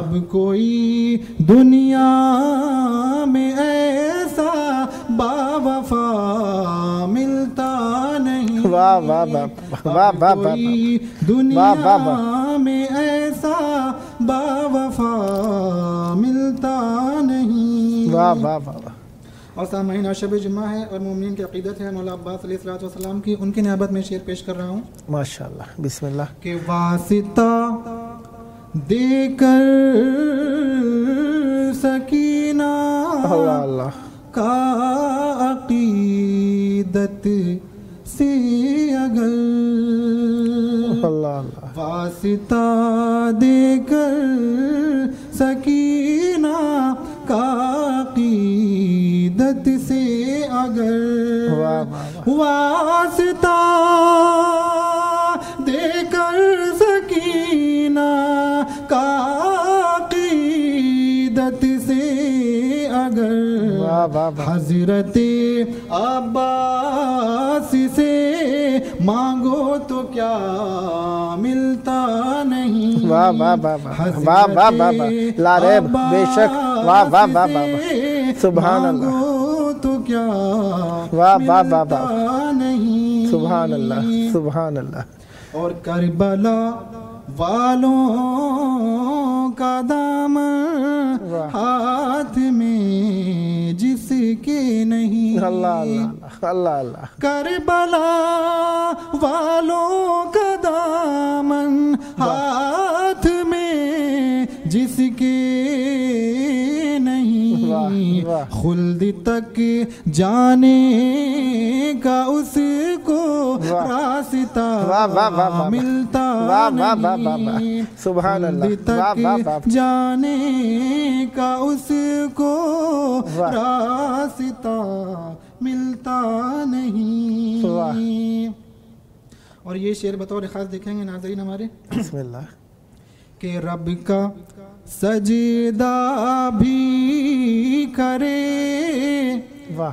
اب کوئی دنیا میں ایسا باوفا ملتا نہیں، واہ واہ واہ واہ واہ واہ، کوئی دنیا میں ایسا باوفا ملتا نہیں۔ واہ واہ واہ۔ اور سامعین آج شب جمعہ ہے اور مومنین کی عقیدت ہے مولا عباس علیہ السلام کی، ان کی نیابت میں شعر پیش کر رہا ہوں ماشاءاللہ، بسم اللہ۔ کہ واسطہ دے کر سکینہ اللہ اللہ کا عقیدت سے اگر، اللہ اللہ، واسطہ دے کر سکینہ کا عقیدت سے اگر، واسطہ دے کر سکینہ کا عقیدت سے اگر، حضرت عباس سے مانگو تو کیا ملتا نہیں، واہ واہ واہ واہ واہ واہ واہ، لا ریب، بے شک، واہ واہ واہ واہ، سبحان اللہ، تو کیا واہ واہ واہ ملتا نہیں، سبحان اللہ سبحان اللہ۔ اور کربلا والوں کا دامن ہاتھ میں جس کے نہیں، اللہ اللہ اللہ اللہ، کربلا والوں کا دامن ہاتھ میں جس کے نہیں، خلد تک جانے کا اس کو راستہ ملتا نہیں، سبحان اللہ، خلد تک جانے کا اس کو راستہ ملتا نہیں۔ اور یہ شعر بطور خاص دیکھیں گے ناظرین ہمارے، بسم اللہ۔ کہ رب کا سجدہ بھی کرے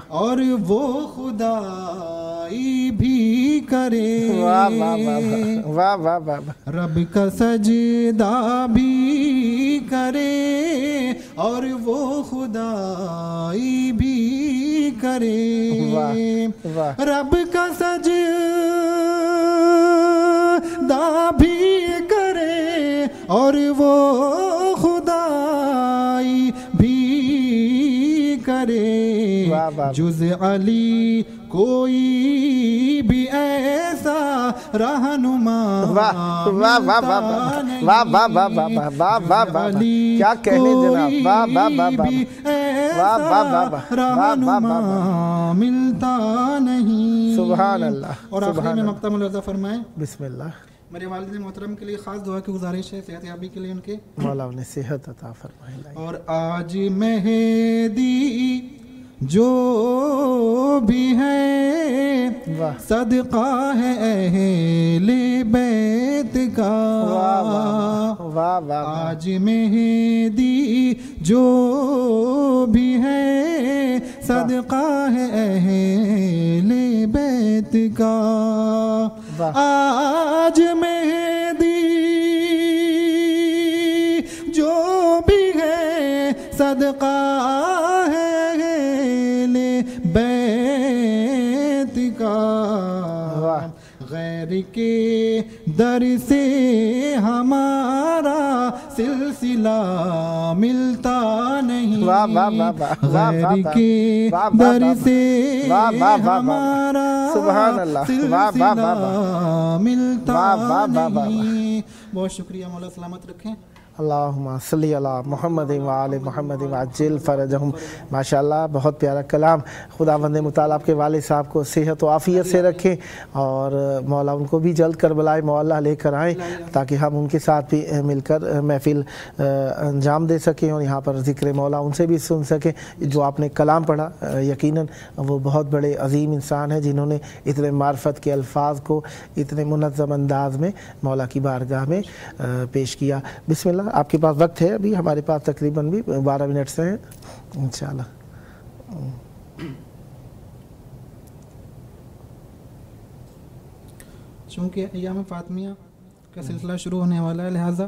اور وہ خدائی بھی کرے، رب کا سجدہ بھی کرے اور وہ خدائی بھی کرے، رب کا سجدہ بھی کرے اور وہ خدائی بھی کرے، جز علی کوئی بھی ایسا رہنما کیا کہنے جناب، رہنما ملتا نہیں، سبحان اللہ۔ اور آخری میں مقطع ملحظہ فرمائیں، بسم اللہ۔ میرے والد محترم کے لیے خاص دعا کی گزارش ہے، صحت یابی کے لیے ان کے، مولا انہیں صحت عطا فرمائے۔ اور آج مہدی جو بھی ہے صدقہ ہے اہل بیت کا، آج مہدی جو بھی ہے صدقہ ہے اہل بیت کا، آج مہدی جو بھی ہے صدقہ ہے بیت کا، غیر کے در سے ہمارا سلسلہ ملتا نہیں، غیر کے در سے ہمارا سلسلہ ملتا نہیں۔ بہت شکریہ، مولا سلامت رکھیں۔ اللہم صلی علی محمد وآل محمد وعجل فرجہم۔ ماشاءاللہ، بہت پیارا کلام۔ خداوند متعال آپ کے والد صاحب کو صحت و عافیت سے رکھیں اور مولا ان کو بھی جلد کربلائے معلیٰ لے کر آئیں تاکہ ہم ان کے ساتھ بھی مل کر محفل انجام دے سکیں اور یہاں پر ذکر مولا ان سے بھی سن سکیں۔ جو آپ نے کلام پڑھا یقیناً وہ بہت بڑے عظیم انسان ہیں جنہوں نے اتنے معرفت کے الفاظ کو اتنے منظم انداز میں مولا کی بارگاہ میں پیش کیا۔ بسم اللہ۔ آپ کے پاس وقت ہے ابھی؟ ہمارے پاس تقریباً بھی 12 منٹ سے ہیں انشاءاللہ۔ چونکہ ایام فاطمیہ کا سلسلہ شروع ہونے والا ہے، لہٰذا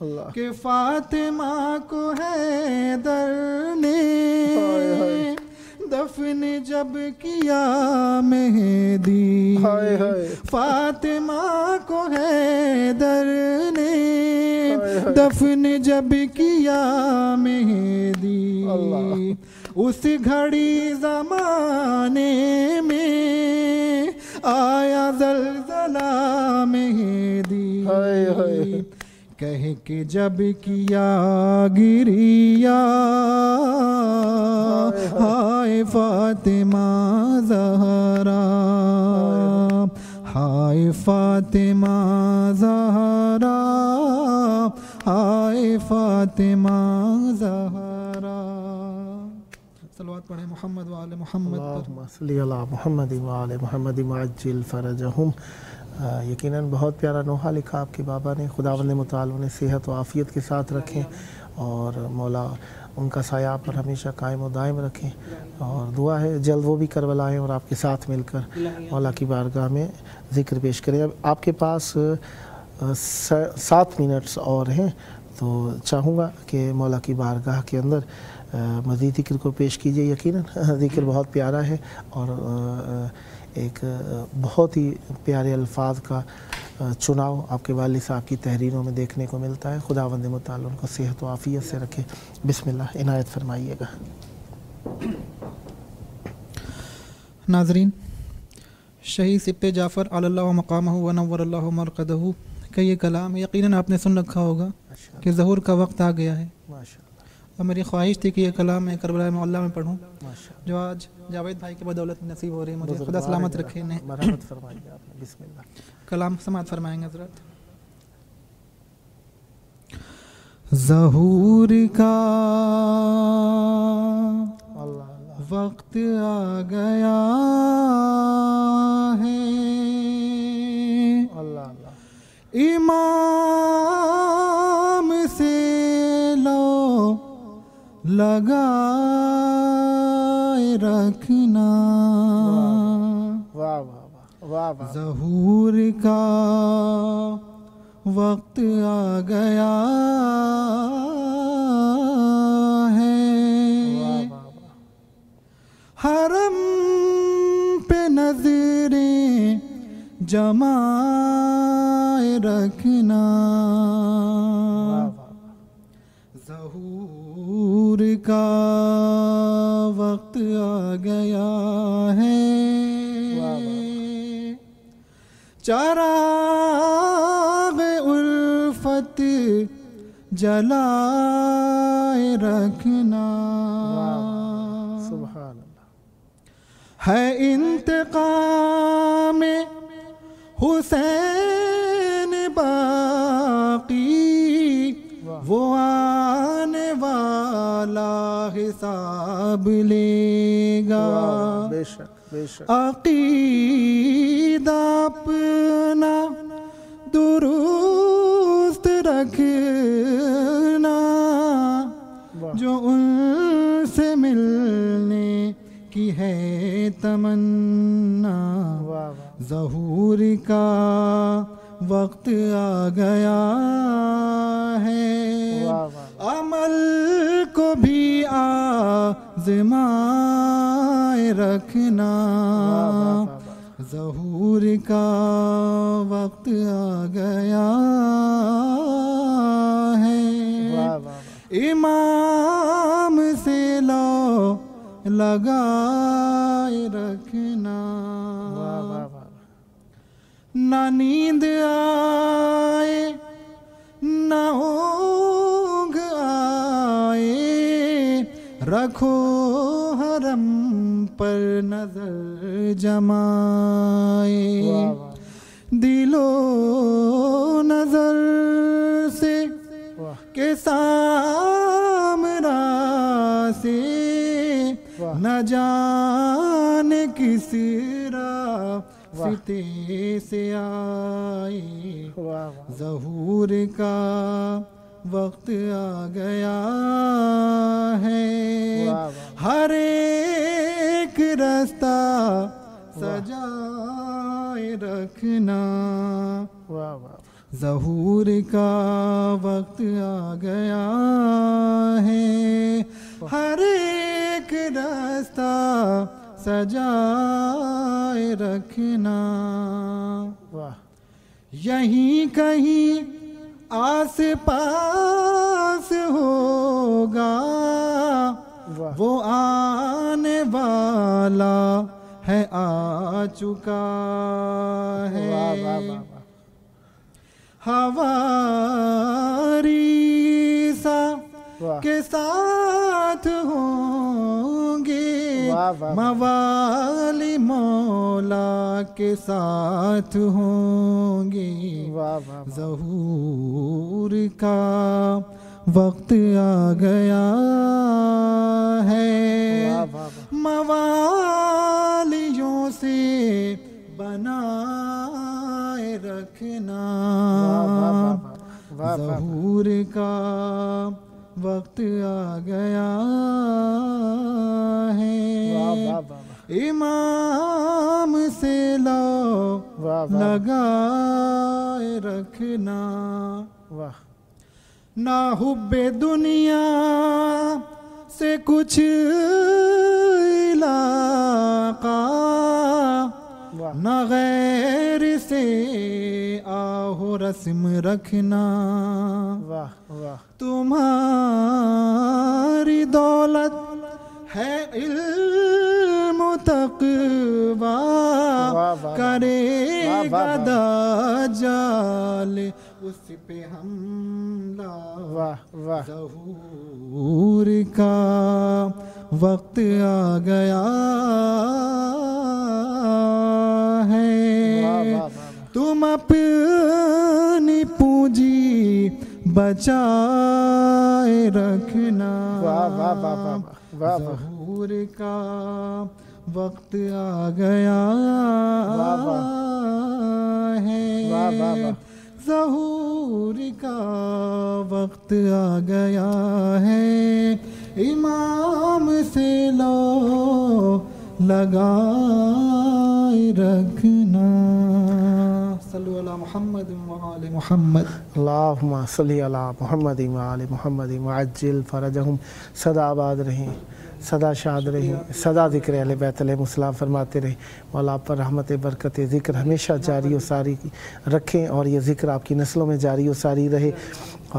اللہ کہ فاطمہ کو حیدر نے دفن جب کیا مہدی، فاطمہ کو حیدر نے دفن جب کیا مہدی، اس گھڑی زمانے میں آیا زلزلہ مہدی، کہہ کہ جب کیا گریا ہائے فاطمہ زہرا، ہائے فاطمہ زہرا، ہائے فاطمہ زہرا۔ صلوات پڑھیں محمد وآل محمد پر۔ اللہم صلی علی محمد وآل محمد وعجل فرجہم۔ یقیناً بہت پیارا نوحہ لکھا آپ کے بابا نے، خداوند متعال انہیں صحت و عافیت کے ساتھ رکھیں، اور مولا ان کا سایہ آپ پر ہمیشہ قائم و دائم رکھیں، اور دعا ہے جلد وہ بھی کربلا آئیں اور آپ کے ساتھ مل کر مولا کی بارگاہ میں ذکر پیش کریں۔ اب آپ کے پاس 7 منٹس اور ہیں، تو چاہوں گا کہ مولا کی بارگاہ کے اندر مزید ذکر کو پیش کیجئے۔ یقیناً ذکر بہت پیارا ہے، اور ایک بہت ہی پیارے الفاظ کا چناؤ آپ کے والد صاحب کی تحریروں میں دیکھنے کو ملتا ہے۔ خداوند متعال ان کو صحت و عافیت سے رکھے۔ بسم اللہ، عنایت فرمائیے گا۔ ناظرین، شہید سبط جعفر علی اللہ مقامہ و نور اللہ مرقدہ کا یہ کلام یقیناً آپ نے سن رکھا ہوگا کہ ظہور کا وقت آ گیا ہے، اور میری خواہش تھی کہ یہ کلام میں کربلا معلیٰ میں پڑھوں، جو آج جاوید بھائی کی بدولت میں نصیب ہو رہی ہے مجھے۔ خدا سلامت رکھے انہیں۔ مرحمت فرمائیے آپ نے۔ بسم اللہ۔ کلام سماعت فرمائیں گے حضرت۔ ظہور کا وقت آ گیا ہے، امام سے لو لگائے رکھنا، ظہور کا وقت آ گیا ہے، حرم پہ نظریں جمائے رکھنا، ظہور کا وقت آ گیا ہے، چراغ الفت جلائے رکھنا، سبحان اللہ، ہے انتقام حسین باقی، وہ آنے والا حساب لے گا، بے شک بے شک، عقیدہ اپنا درست رکھنا، جو ان سے ملنے کی ہے تمنا، ظہور کا وقت آ گیا ہے، عمل کو بھی آزمائے رکھنا، ظہور کا وقت آ گیا ہے، امام سے لو لگائے رکھنا، نہ نیند آئے نہ اونگ آئے، رکھو حرم پر نظر جمائے، دل و نظر سے کہ سامرا سے نہ جانے کس رافتے سے آئے، ظہور کا وقت آ گیا ہے، ہر ایک رستہ سجائے رکھنا، ظہور کا وقت آ گیا ہے، ہر ایک راستہ سجائے رکھنا، یہیں کہیں آس پاس ہوگا، وہ آنے والا ہے آ چکا ہے، حواری سا کے ساتھ ہوں گے، موالی مولا کے ساتھ ہوں گے، ظہور کا وقت آ گیا ہے، موالیوں سے بنائے رکھنا، ظہور کا وقت آ گیا ہے، امام سے لو لگائے رکھنا، نہ حب دنیا سے کچھ علاقہ، نہ غیر سے آہو رسم رکھنا، تمہاری دولت ہے علم و تقوی، کرے گا دجال اس پہ حملہ، ظہور کا وقت آ گیا ہے، تم اپنی پونجی بچائے رکھنا، ظہور کا وقت آ گیا ہے، ظہور کا وقت آ گیا ہے، امام سے لو لگائے رکھنا، صلو علی محمد و آل محمد، اللہم صلی علی محمد و آل محمد وعجل فرجہم، سدا آباد رہیں، سدا شاد رہیں، سدا ذکر اہل بیت علیہ السلام فرماتے رہیں، مولا آپ پر رحمت برکت ذکر ہمیشہ جاری و ساری رکھیں، اور یہ ذکر آپ کی نسلوں میں جاری و ساری رہے،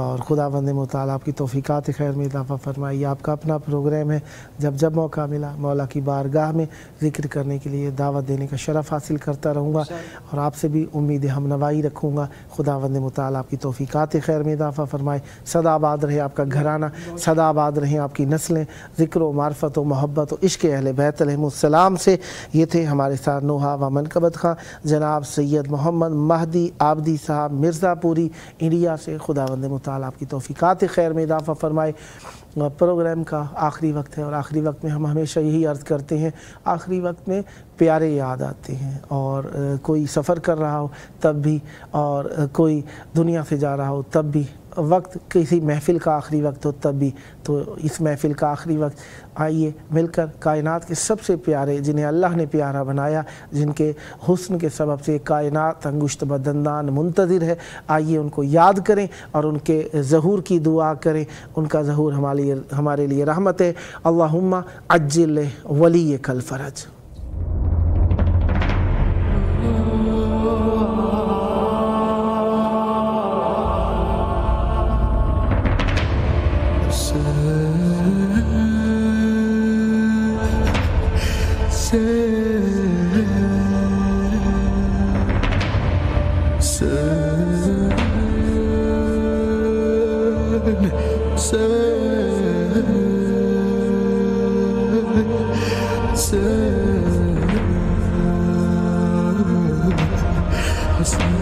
اور خداوند متعال آپ کی توفیقات خیر میں اضافہ فرمائی۔ آپ کا اپنا پروگرام ہے، جب جب موقع ملا مولا کی بارگاہ میں ذکر کرنے کے لیے دعوت دینے کا شرف حاصل کرتا رہوں گا، اور آپ سے بھی امید ہم نوائی رکھوں گا۔ خداوند متعال آپ کی توفیقات خیر میں اضافہ فرمائے، سدا آباد رہے آپ کا گھرانہ، سدا آباد رہیں آپ کی نسلیں، ذکر و معرفت و محبت و عشق اہل بیت علیہ السلام سے۔ یہ تھے ہمارے ساتھ نوحہ و منقبت خاں جناب سید محمد مہدی آبدی صاحب مرزا پوری انڈیا سے۔ خداوند متعال آپ کی توفیقات خیر میں اضافہ فرمائے۔ پروگرام کا آخری وقت ہے، اور آخری وقت میں ہم ہمیشہ یہی عرض کرتے ہیں، آخری وقت میں پیارے یاد آتے ہیں، اور کوئی سفر کر رہا ہو تب بھی، اور کوئی دنیا سے جا رہا ہو تب بھی، وقت کسی محفل کا آخری وقت ہو تب بھی، تو اس محفل کا آخری وقت آئیے مل کر کائنات کے سب سے پیارے جنہیں اللہ نے پیارا بنایا، جن کے حسن کے سبب سے کائنات انگشت بدندان منتظر ہے، آئیے ان کو یاد کریں اور ان کے ظہور کی دعا کریں۔ ان کا ظہور ہمارے لیے رحمت ہے۔ اللہم عجل ولیک الفرج۔ Sen